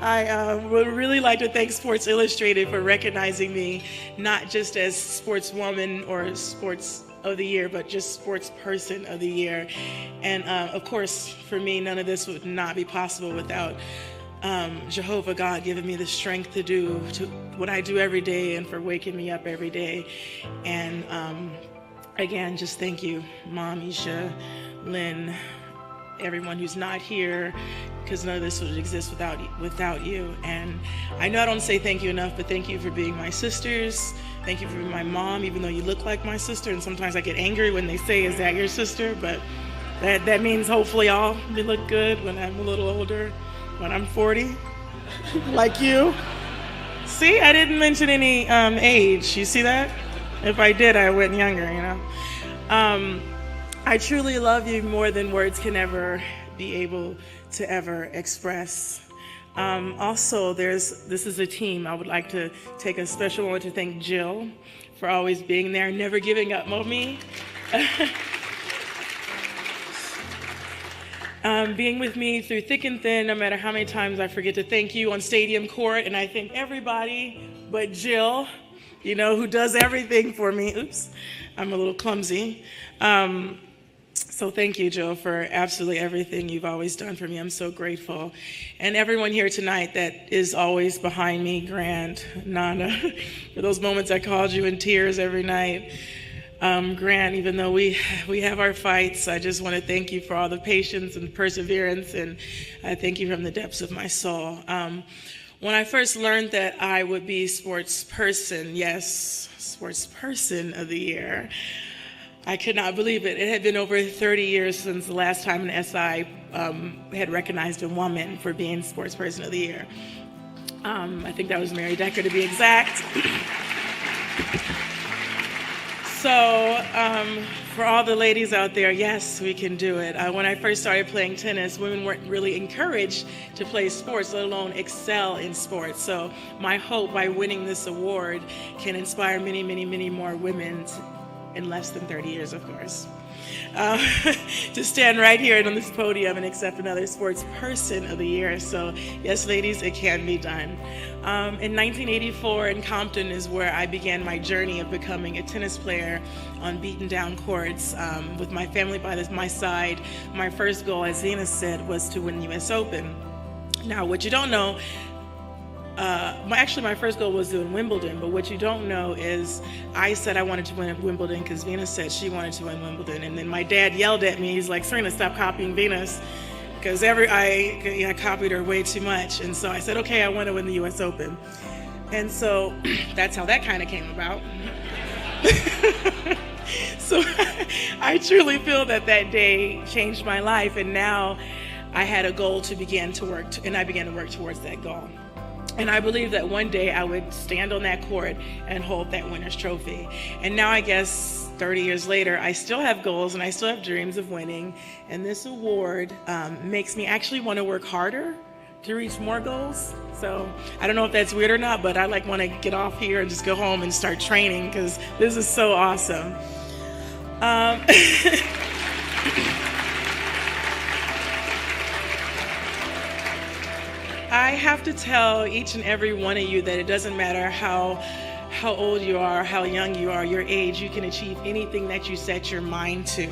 I would really like to thank Sports Illustrated for recognizing me, not just as sportswoman or sports of the year, but just sports person of the year. And of course, for me, none of this would not be possible without Jehovah God giving me the strength to do what I do every day, and for waking me up every day. And again, just thank you, Mom, Isha, Lynn, everyone who's not here, because none of this would exist without you. And I know I don't say thank you enough, but thank you for being my sisters. Thank you for being my mom, even though you look like my sister. And sometimes I get angry when they say, "Is that your sister?" But that means hopefully I'll look good when I'm a little older, when I'm 40, like you. See, I didn't mention any age. You see that? If I did, I went younger, you know. I truly love you more than words can ever be able to ever express. Also, this is a team. I would like to take a special moment to thank Jill for always being there, never giving up on me. Being with me through thick and thin, no matter how many times I forget to thank you on Stadium Court, and I thank everybody but Jill, you know, who does everything for me. Oops, I'm a little clumsy. So thank you, Jill, for absolutely everything you've always done for me. I'm so grateful. And everyone here tonight that is always behind me, Grant, Nana, for those moments I called you in tears every night. Grant, even though we have our fights, I just want to thank you for all the patience and perseverance, and I thank you from the depths of my soul. When I first learned that I would be sports person, yes, sports person of the year, I could not believe it. It had been over 30 years since the last time an SI had recognized a woman for being sports person of the year. I think that was Mary Decker, to be exact. So for all the ladies out there, yes, we can do it. When I first started playing tennis, women weren't really encouraged to play sports, let alone excel in sports. So my hope by winning this award can inspire many, many, many more women in less than 30 years, of course, to stand right here on this podium and accept another sports person of the year. So yes, ladies, it can be done. In 1984 in Compton is where I began my journey of becoming a tennis player on beaten down courts with my family by my side. My first goal, as Zena said, was to win the US Open. Now, what you don't know, my first goal was to win Wimbledon, but what you don't know is I said I wanted to win Wimbledon because Venus said she wanted to win Wimbledon, and then my dad yelled at me. He's like, "Serena, stop copying Venus," because I copied her way too much. And so I said, okay, I want to win the US Open. And so that's how that kind of came about. So I truly feel that day changed my life, and now I had a goal to begin to work, and I began to work towards that goal. And I believe that one day I would stand on that court and hold that winner's trophy. And now I guess 30 years later, I still have goals and I still have dreams of winning. And this award makes me actually want to work harder to reach more goals. So I don't know if that's weird or not, but I want to get off here and just go home and start training because this is so awesome. I have to tell each and every one of you that it doesn't matter how old you are, how young you are, your age, you can achieve anything that you set your mind to.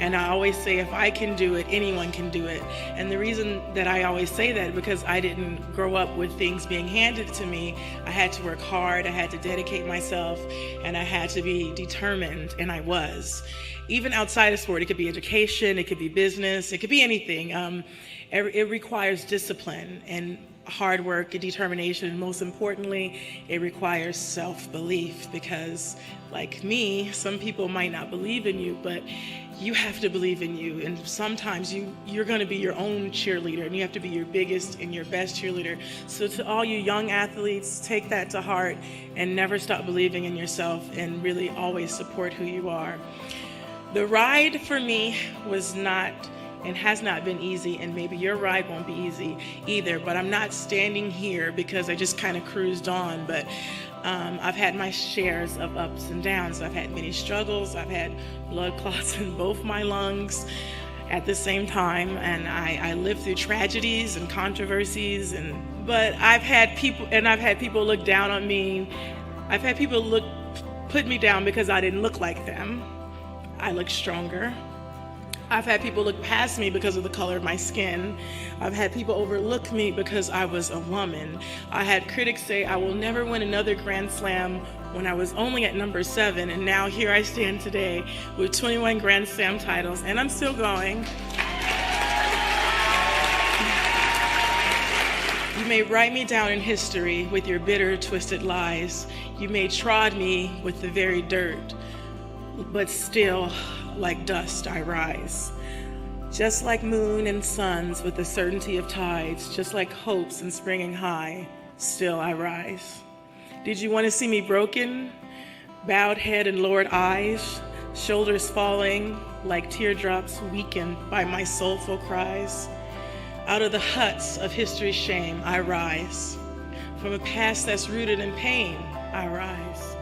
And I always say, if I can do it, anyone can do it. And the reason that I always say that is because I didn't grow up with things being handed to me. I had to work hard, I had to dedicate myself, and I had to be determined, and I was. Even outside of sport, it could be education, it could be business, it could be anything. It requires discipline and hard work and determination, and most importantly, it requires self-belief, because like me, some people might not believe in you, but you have to believe in you. And sometimes you're going to be your own cheerleader, and you have to be your biggest and your best cheerleader. So to all you young athletes, take that to heart and never stop believing in yourself, and really always support who you are. The ride for me was not and has not been easy, and maybe your ride won't be easy either, but I'm not standing here because I just kind of cruised on. But I've had my shares of ups and downs. I've had many struggles. I've had blood clots in both my lungs. at the same time, and I lived through tragedies and controversies, but I've had people look down on me. I've had people put me down because I didn't look like them. I look stronger. I've had people look past me because of the color of my skin. I've had people overlook me because I was a woman. I had critics say I will never win another Grand Slam when I was only at number 7, and now here I stand today with 21 Grand Slam titles, and I'm still going. You may write me down in history with your bitter, twisted lies. You may trod me with the very dirt, but still, like dust, I rise. Just like moon and suns with the certainty of tides, just like hopes and springing high, still I rise. Did you want to see me broken? Bowed head and lowered eyes, shoulders falling like teardrops weakened by my soulful cries. Out of the huts of history's shame, I rise. From a past that's rooted in pain, I rise.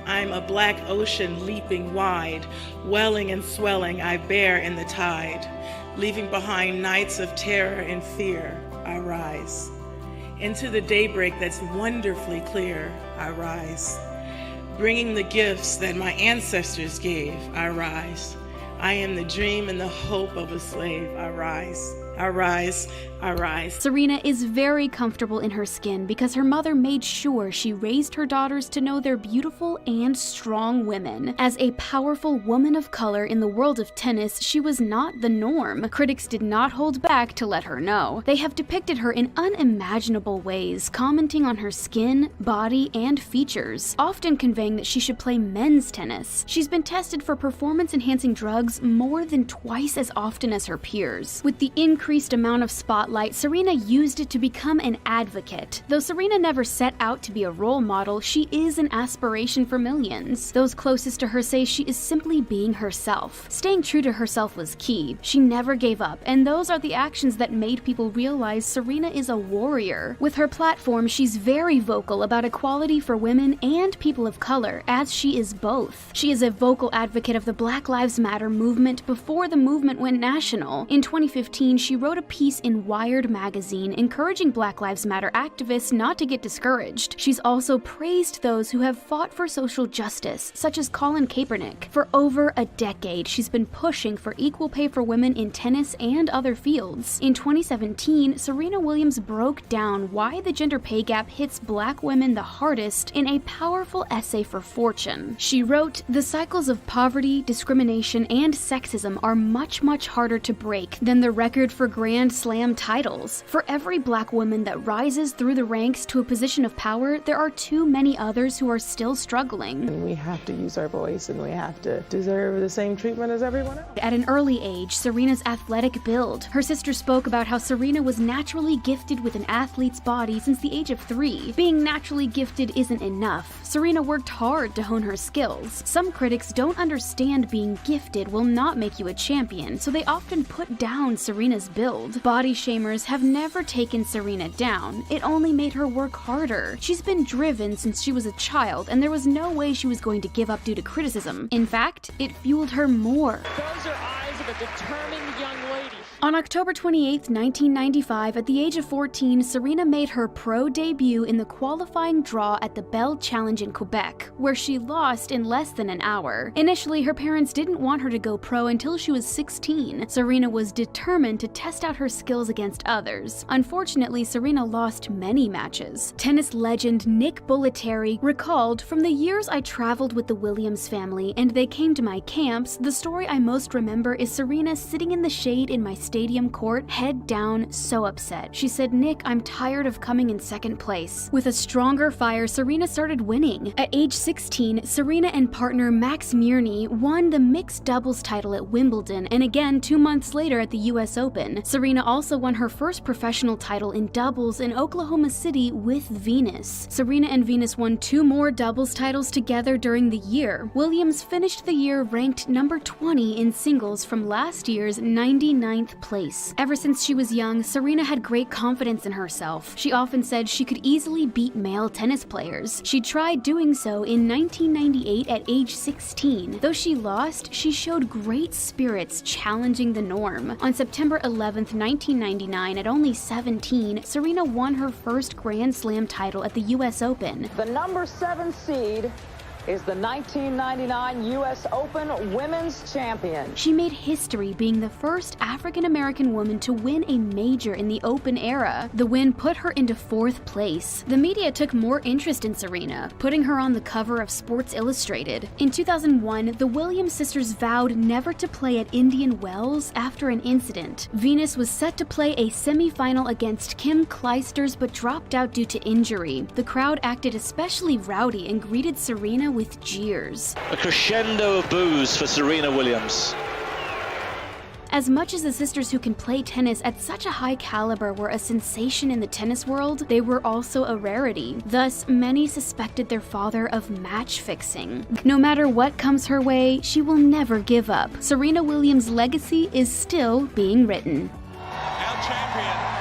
I'm a black ocean leaping wide, welling and swelling, I bear in the tide. Leaving behind nights of terror and fear, I rise. Into the daybreak that's wonderfully clear, I rise. Bringing the gifts that my ancestors gave, I rise. I am the dream and the hope of a slave, I rise. I rise, I rise. Serena is very comfortable in her skin because her mother made sure she raised her daughters to know they're beautiful and strong women. As a powerful woman of color in the world of tennis, she was not the norm. Critics did not hold back to let her know. They have depicted her in unimaginable ways, commenting on her skin, body, and features, often conveying that she should play men's tennis. She's been tested for performance-enhancing drugs more than twice as often as her peers. With the increased amount of spotlight, Serena used it to become an advocate. Though Serena never set out to be a role model, she is an aspiration for millions. Those closest to her say she is simply being herself. Staying true to herself was key. She never gave up, and those are the actions that made people realize Serena is a warrior. With her platform, she's very vocal about equality for women and people of color, as she is both. She is a vocal advocate of the Black Lives Matter movement before the movement went national. In 2015, she wrote a piece in Wired magazine encouraging Black Lives Matter activists not to get discouraged. She's also praised those who have fought for social justice, such as Colin Kaepernick. For over a decade, she's been pushing for equal pay for women in tennis and other fields. In 2017, Serena Williams broke down why the gender pay gap hits Black women the hardest in a powerful essay for Fortune. She wrote, "The cycles of poverty, discrimination, and sexism are much, much harder to break than the record for Grand Slam titles. For every Black woman that rises through the ranks to a position of power, there are too many others who are still struggling." And we have to use our voice, and we have to deserve the same treatment as everyone else. At an early age, Serena's athletic build. Her sister spoke about how Serena was naturally gifted with an athlete's body since the age of 3. Being naturally gifted isn't enough. Serena worked hard to hone her skills. Some critics don't understand being gifted will not make you a champion, so they often put down Serena's build. Body shamers have never taken Serena down. It only made her work harder. She's been driven since she was a child, and there was no way she was going to give up due to criticism. In fact, it fueled her more. Those are eyes of a determined young lady. On October 28, 1995, at the age of 14, Serena made her pro debut in the qualifying draw at the Bell Challenge in Quebec, where she lost in less than an hour. Initially, her parents didn't want her to go pro until she was 16. Serena was determined to test out her skills against others. Unfortunately, Serena lost many matches. Tennis legend Nick Bollettieri recalled, "From the years I traveled with the Williams family and they came to my camps, the story I most remember is Serena sitting in the shade in my stadium court, head down, so upset. She said, 'Nick, I'm tired of coming in second place.'" With a stronger fire, Serena started winning. At age 16, Serena and partner Max Mirny won the mixed doubles title at Wimbledon, and again 2 months later at the US Open. Serena also won her first professional title in doubles in Oklahoma City with Venus. Serena and Venus won 2 more doubles titles together during the year. Williams finished the year ranked number 20 in singles from last year's 99th place. Ever since she was young, Serena had great confidence in herself. She often said she could easily beat male tennis players. She tried doing so in 1998 at age 16. Though she lost, she showed great spirits, challenging the norm. On September 11, 1999, at only 17, Serena won her first Grand Slam title at the US Open. The number 7 seed is the 1999 U.S. Open Women's Champion. She made history being the first African-American woman to win a major in the Open era. The win put her into 4th place. The media took more interest in Serena, putting her on the cover of Sports Illustrated. In 2001, the Williams sisters vowed never to play at Indian Wells after an incident. Venus was set to play a semi-final against Kim Clijsters but dropped out due to injury. The crowd acted especially rowdy and greeted Serena with jeers. A crescendo of boos for Serena Williams. As much as the sisters who can play tennis at such a high caliber were a sensation in the tennis world, they were also a rarity. Thus, many suspected their father of match fixing. No matter what comes her way, she will never give up. Serena Williams' legacy is still being written. Our champion